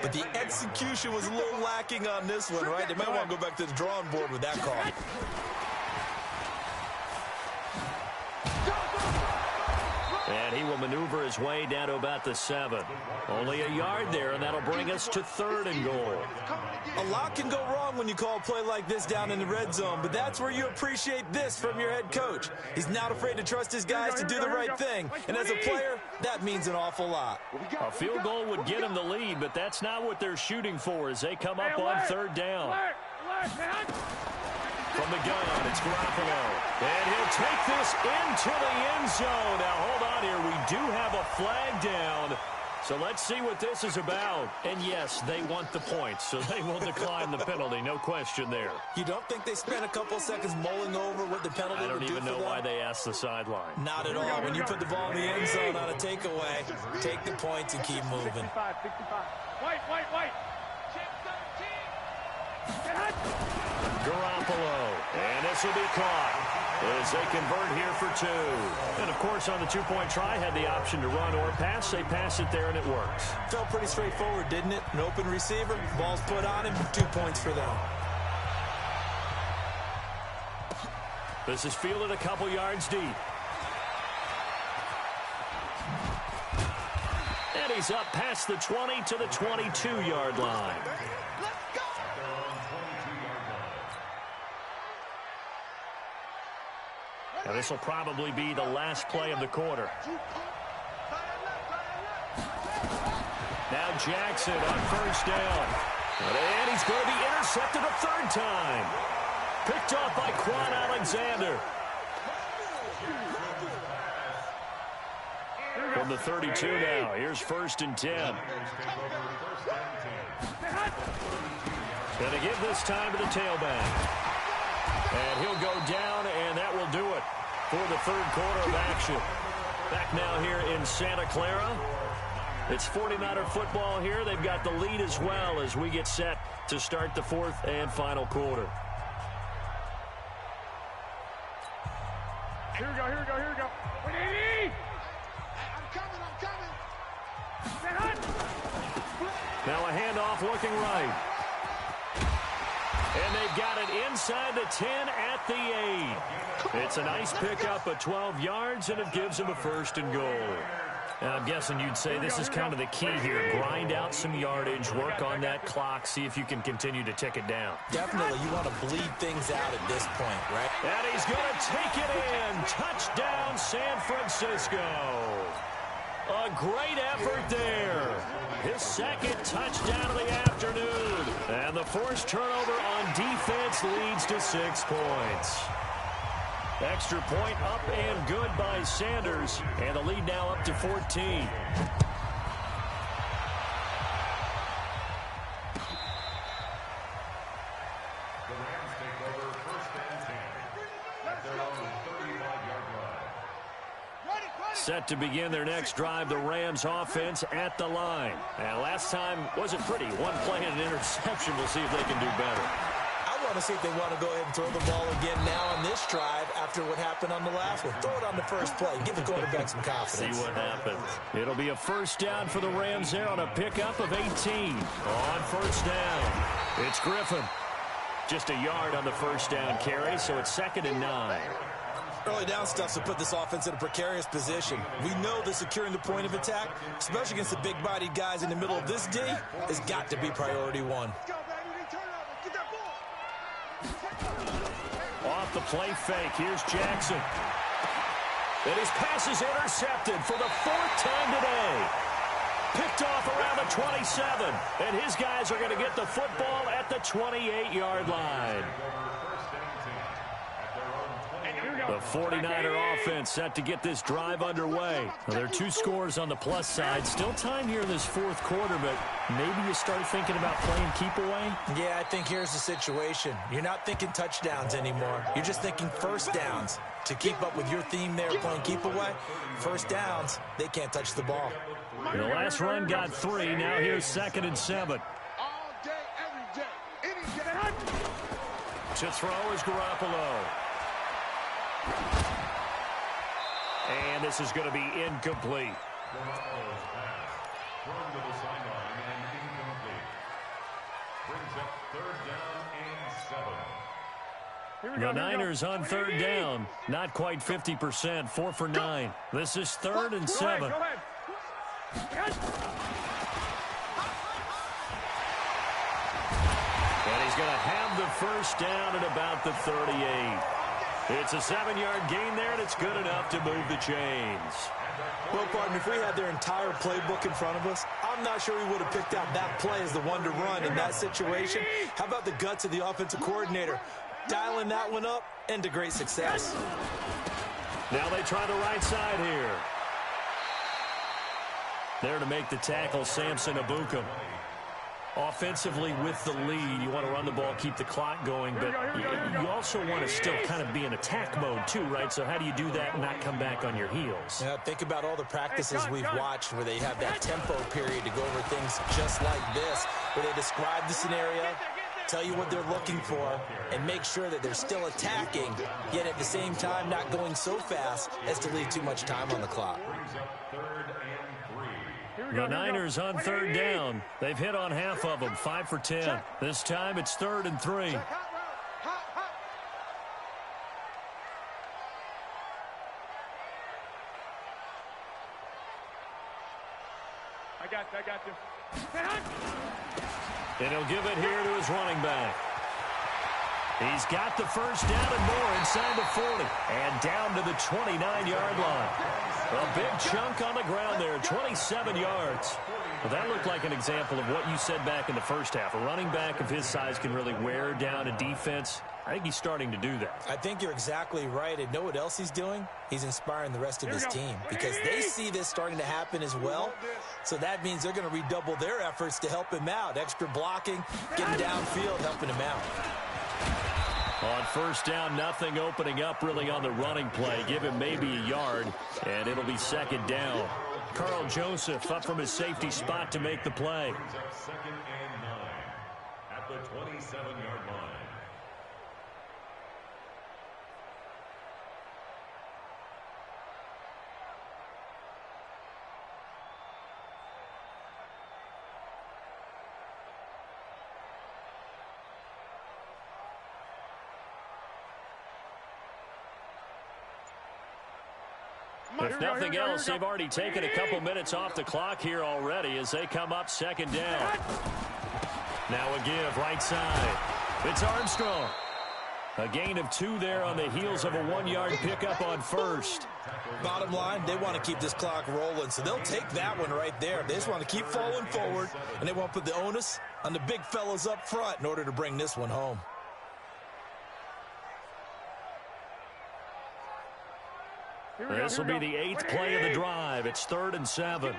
S4: But the execution was a little lacking on this one, right? They might want to go back to the drawing board with that call.
S2: And he will maneuver his way down to about the 7. Only a yard there, and that'll bring us to third and goal.
S4: A lot can go wrong when you call a play like this down in the red zone, but that's where you appreciate this from your head coach. He's not afraid to trust his guys to do the right thing, and as a player, that means an awful lot.
S2: A field goal would get him the lead, but that's not what they're shooting for as they come up on third down. From the gun, it's Garoppolo. And he'll take this into the end zone. Now, hold on here. We do have a flag down. So let's see what this is about. And, yes, they want the points, so they will decline the penalty. No question there.
S4: You don't think they spent a couple seconds mulling over what the penalty would do for them?
S2: I don't even know why they asked the sideline.
S4: Not at all. When you put the ball in the end zone on a takeaway, take the points and keep moving.
S3: 65. White.
S2: Garoppolo, and this will be caught as they convert here for 2. And, of course, on the two-point try, had the option to run or pass. They pass it there, and it works.
S4: Felt pretty straightforward, didn't it? An open receiver, ball's put on him, 2 points for them.
S2: This is fielded a couple yards deep. And he's up past the 20 to the 22-yard line. Now, this will probably be the last play of the quarter. Now Jackson on first down. And he's going to be intercepted a third time. Picked off by Quan Alexander. From the 32 now. Here's first and 10. Going to give this time to the tailback. And he'll go down, and that will do it for the third quarter of action. Back now here in Santa Clara. It's 49er football here. They've got the lead as well as we get set to start the fourth and final quarter.
S3: Here we go. Wait, Eddie! I'm coming.
S2: Now a handoff looking right. And they've got it inside the 10 at the 8. It's a nice pickup of 12 yards, and it gives them a first and goal. Now, I'm guessing you'd say this is kind of the key here. Grind out some yardage, work on that clock, see if you can continue to tick it down.
S4: Definitely, you want to bleed things out at this point, right?
S2: And he's going to take it in. Touchdown, San Francisco. A great effort there. His second touchdown of the afternoon. And the forced turnover on defense leads to 6 points. Extra point up and good by Sanders. And the lead now up to 14. Set to begin their next drive, the Rams offense at the line. And last time wasn't pretty. One play and an interception. We'll see if they can do better.
S4: I want to see if they want to go ahead and throw the ball again now on this drive after what happened on the last one. Throw it on the first play. Give the quarterback some confidence.
S2: See what happens. It'll be a first down for the Rams there on a pickup of 18. On first down, it's Griffin. Just a yard on the first down carry, so it's 2nd and 9.
S4: Early down stuff to put this offense in a precarious position. We know that securing the point of attack, especially against the big-bodied guys in the middle of this D, has got to be priority 1.
S2: Off the play fake. Here's Jackson. And his pass is intercepted for the 4th time today. Picked off around the 27. And his guys are going to get the football at the 28-yard line. The 49er offense set to get this drive underway. Well, there are 2 scores on the plus side. Still time here in this 4th quarter, but maybe you start thinking about playing keep away?
S4: Yeah, I think here's the situation. You're not thinking touchdowns anymore. You're just thinking first downs. To keep up with your theme there, playing keep away, first downs, they can't touch the ball.
S2: The last run got 3. Now here's 2nd and 7.
S3: All day, every day, any day.
S2: To throw is Garoppolo. And this is going to be incomplete.
S5: Garoppolo's pass thrown to the sideline and incomplete. Brings up 3rd down and 7.
S2: The Niners on 3rd down. Not quite 50%. 4 for 9. This is 3rd and 7.
S3: Go ahead.
S2: And he's going to have the first down at about the 38. It's a 7-yard gain there, and it's good enough to move the chains.
S4: Well, partner, if we had their entire playbook in front of us, I'm not sure we would have picked out that play as the one to run in that situation. How about the guts of the offensive coordinator? Dialing that one up into great success.
S2: Now they try the right side here. There to make the tackle, Samson Abukum. Offensively with the lead, you want to run the ball, keep the clock going, but you also want to still kind of be in attack mode too, right? So how do you do that and not come back on your heels?
S4: Yeah, think about all the practices we've watched where they have that tempo period to go over things just like this, where they describe the scenario, tell you what they're looking for, and make sure that they're still attacking, yet at the same time not going so fast as to leave too much time on the clock.
S2: The Niners on 3rd down. They've hit on half of them, 5 for 10. This time it's 3rd and 3.
S3: I got you.
S2: And he'll give it here to his running back. He's got the first down and more inside the 40. And down to the 29-yard line. A big chunk on the ground there, 27 yards. Well, that looked like an example of what you said back in the first half. A running back of his size can really wear down a defense. I think he's starting to do that.
S4: I think you're exactly right. And know what else he's doing? He's inspiring the rest of his team because they see this starting to happen as well. So that means they're going to redouble their efforts to help him out. Extra blocking, getting downfield, helping him out.
S2: On first down, nothing opening up really on the running play. Give him maybe a yard, and it'll be 2nd down. Carl Joseph up from his safety spot to make the play.
S5: 2nd and 9 at the 27-yard line.
S2: If nothing else, they've already taken a couple minutes off the clock here already as they come up 2nd down. Now a give right side. It's Armstrong. A gain of 2 there on the heels of a 1-yard pickup on first.
S4: Bottom line, they want to keep this clock rolling, so they'll take that one right there. They just want to keep falling forward, and they want to put the onus on the big fellas up front in order to bring this one home.
S2: This will be the 8th play of the drive. It's 3rd and 7.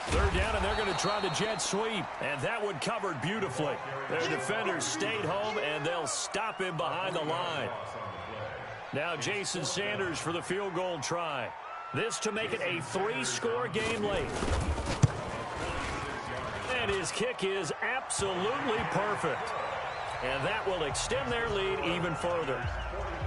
S2: Third down, and they're going to try the jet sweep. And that one covered beautifully. Their defenders stayed home, and they'll stop him behind the line. Now Jason Sanders for the field goal try. This to make it a 3-score game late. And his kick is absolutely perfect. And that will extend their lead even further.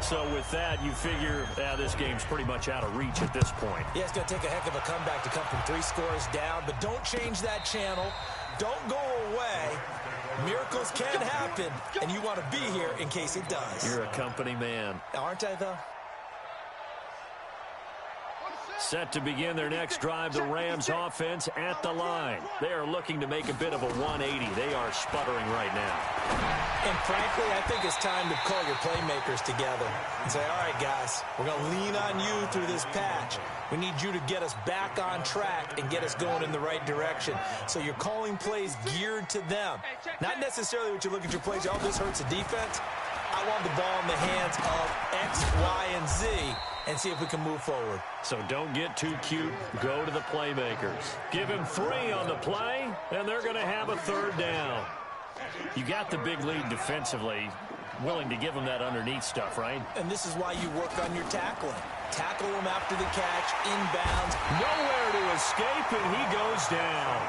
S2: So with that, you figure this game's pretty much out of reach at this point.
S4: Yeah, it's going to take a heck of a comeback to come from 3 scores down. But don't change that channel. Don't go away. Miracles can happen, and you want to be here in case it does.
S2: You're a company man.
S4: Aren't I, though?
S2: Set to begin their next drive, the Rams offense at the line. They are looking to make a bit of a 180. They are sputtering right now.
S4: And frankly, I think it's time to call your playmakers together and say, all right, guys, we're going to lean on you through this patch. We need you to get us back on track and get us going in the right direction. So you're calling plays geared to them. Not necessarily what you look at your plays, oh, this hurts the defense. I want the ball in the hands of X, Y, and Z and see if we can move forward.
S2: So don't get too cute. Go to the playmakers. Give him 3 on the play, and they're going to have a 3rd down. You got the big lead defensively. Willing to give him that underneath stuff, right?
S4: And this is why you work on your tackling. Tackle him after the catch, inbounds.
S2: Nowhere to escape, and he goes down.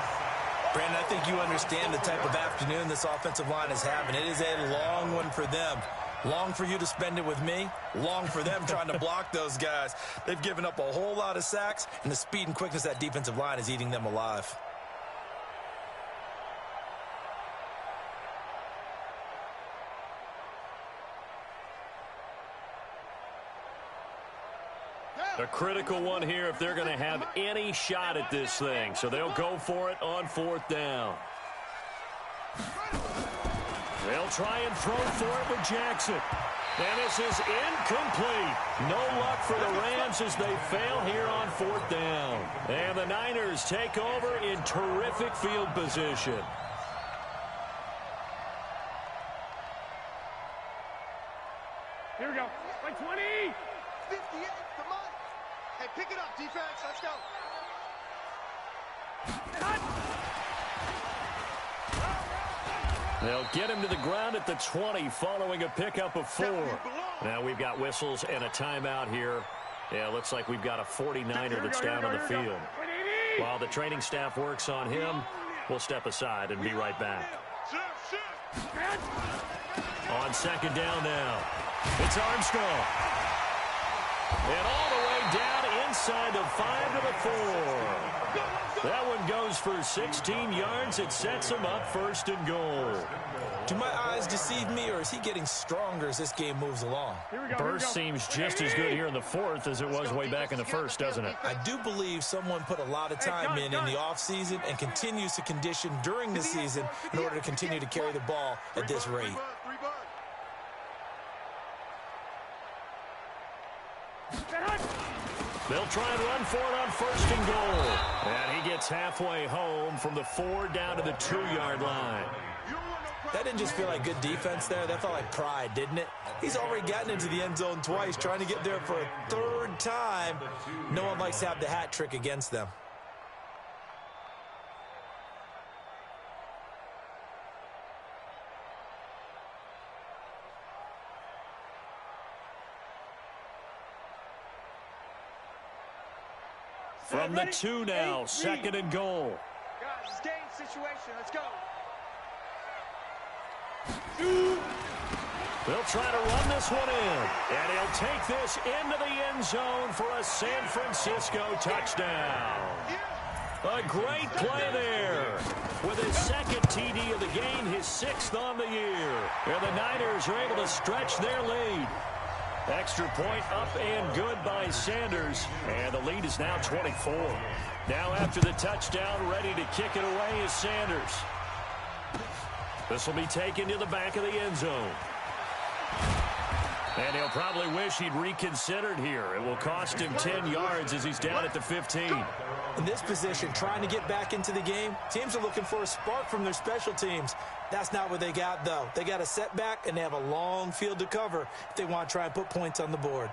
S4: Brandon, I think you understand the type of afternoon this offensive line is having. It is a long one for them. Long for you to spend it with me. Long for them trying to block those guys. They've given up a whole lot of sacks, and the speed and quickness of that defensive line is eating them alive.
S2: A critical one here if they're going to have any shot at this thing. So they'll go for it on 4th down. They'll try and throw for it with Jackson. And this is incomplete. No luck for the Rams as they fail here on 4th down. And the Niners take over in terrific field position.
S3: Here we go. Like 20.
S7: 58, come on. Hey, pick it up, defense. Let's go.
S2: They'll get him to the ground at the 20 following a pickup of 4. Now we've got whistles and a timeout here. Yeah, looks like we've got a 49er that's down on the field. While the training staff works on him, we'll step aside and be right back. On 2nd down now, it's Armstrong. And all the way down inside the 5 to the 4. That one goes for 16 yards. It sets him up 1st and goal.
S4: Do my eyes deceive me, or is he getting stronger as this game moves along?
S2: Burst seems just as good here in the 4th as it was way back in the 1st, doesn't it?
S4: I do believe someone put a lot of time in the offseason and continues to condition during the season in order to continue to carry the ball at this rate.
S2: They'll try and run for it on 1st and goal. And he gets halfway home from the 4 down to the 2-yard line.
S4: That didn't just feel like good defense there. That felt like pride, didn't it? He's already gotten into the end zone twice, trying to get there for a 3rd time. No one likes to have the hat trick against them.
S2: From the 2 now, 2nd and goal.
S6: Guys, it's game situation. Let's go.
S2: They'll try to run this one in. And he'll take this into the end zone for a San Francisco touchdown. A great play there. With his 2nd TD of the game, his 6th on the year. And the Niners are able to stretch their lead. Extra point up and good by Sanders. And the lead is now 24. Now after the touchdown, ready to kick it away is Sanders. This will be taken to the back of the end zone. And he'll probably wish he'd reconsidered here. It will cost him 10 yards as he's down at the 15.
S4: In this position, trying to get back into the game, teams are looking for a spark from their special teams. That's not what they got, though. They got a setback, and they have a long field to cover if they want to try and put points on the board.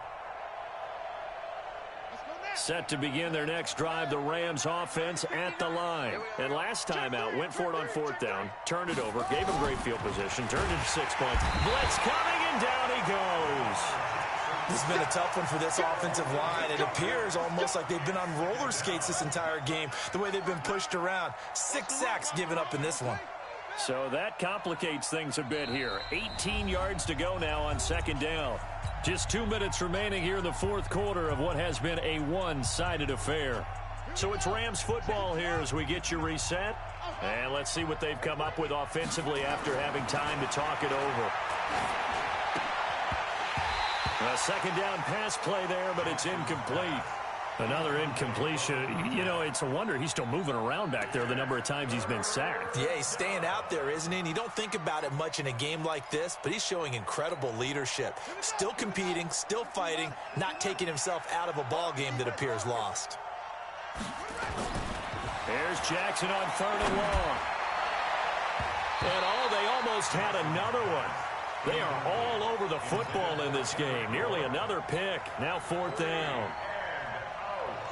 S2: Set to begin their next drive, the Rams offense at the line. And last time out, went for it on 4th down, turned it over, gave him great field position, turned it to 6 points. Blitz coming, and down he goes.
S4: This has been a tough one for this offensive line. It appears almost like they've been on roller skates this entire game, the way they've been pushed around. 6 sacks given up in this one.
S2: So that complicates things a bit here. 18 yards to go now on 2nd down. Just 2 minutes remaining here in the 4th quarter of what has been a one-sided affair. So it's Rams football here as we get you reset. And let's see what they've come up with offensively after having time to talk it over. A 2nd down pass play there, but it's incomplete. Another incompletion. You know, it's a wonder he's still moving around back there the number of times he's been sacked.
S4: Yeah, he's staying out there, isn't he? And you don't think about it much in a game like this, but he's showing incredible leadership. Still competing, still fighting, not taking himself out of a ball game that appears lost.
S2: There's Jackson on 3rd and long. And they almost had another one. They are all over the football in this game. Nearly another pick. Now 4th down.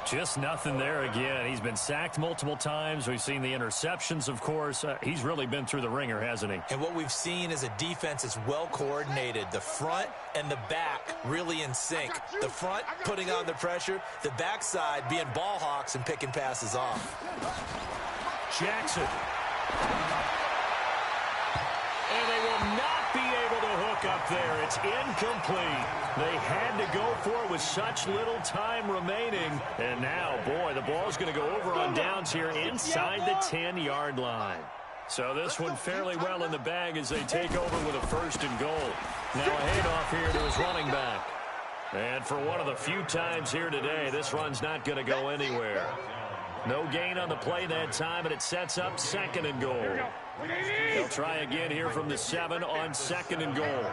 S2: Just nothing there again. He's been sacked multiple times. We've seen the interceptions, of course. He's really been through the ringer, hasn't he?
S4: And what we've seen is a defense that's well coordinated. The front and the back really in sync. The front putting on the pressure. The backside being ball hawks and picking passes off.
S2: Jackson. And they will not be able to hook up there. It's incomplete. They had to go for it with such little time remaining. And now, boy, the ball's going to go over on downs here inside the 10-yard line. So this one fairly well in the bag as they take over with a 1st and goal. Now a handoff here to his running back. And for one of the few times here today, this run's not going to go anywhere. No gain on the play that time, and it sets up 2nd and goal. They'll try again here from the 7 on 2nd and goal.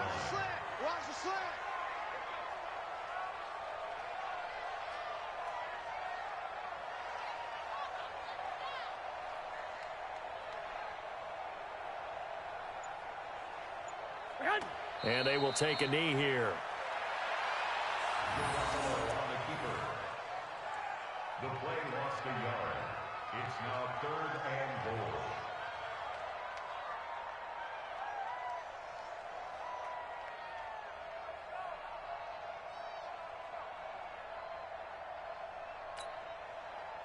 S2: And they will take a knee here.
S5: The play lost a yard. It's now 3rd and goal.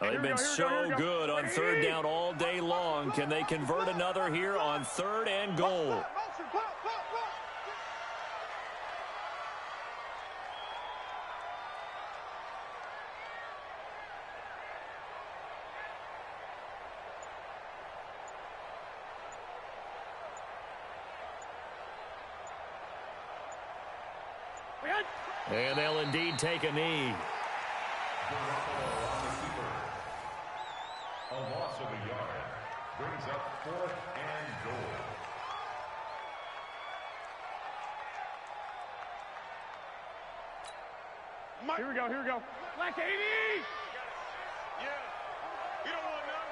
S2: They've been so good on 3rd down all day long. Can they convert another here on 3rd and goal? And they'll indeed take a knee.
S5: A loss of a yard brings up 4th and goal.
S3: Here we go, here we go. Black 80!
S7: Yeah. You don't want none.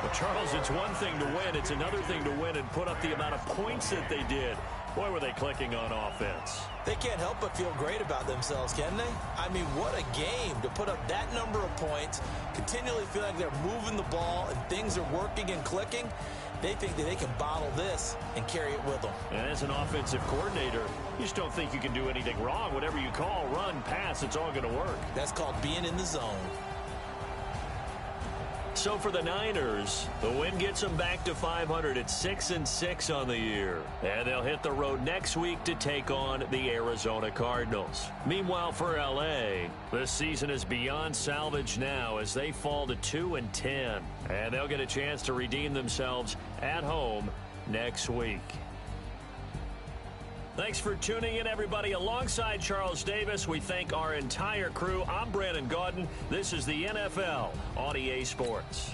S2: Well, Charles, it's one thing to win. It's another thing to win and put up the amount of points that they did. Boy, were they clicking on offense.
S4: They can't help but feel great about themselves, can they? I mean, what a game to put up that number of points, continually feel like they're moving the ball and things are working and clicking. They think that they can bottle this and carry it with them.
S2: And as an offensive coordinator, you just don't think you can do anything wrong. Whatever you call, run, pass, it's all going to work.
S4: That's called being in the zone.
S2: So for the Niners, the win gets them back to 500 at 6-6 on the year. And they'll hit the road next week to take on the Arizona Cardinals. Meanwhile, for L.A., this season is beyond salvage now as they fall to 2-10. And they'll get a chance to redeem themselves at home next week. Thanks for tuning in, everybody. Alongside Charles Davis, we thank our entire crew. I'm Brandon Gaudin. This is the NFL on EA Sports.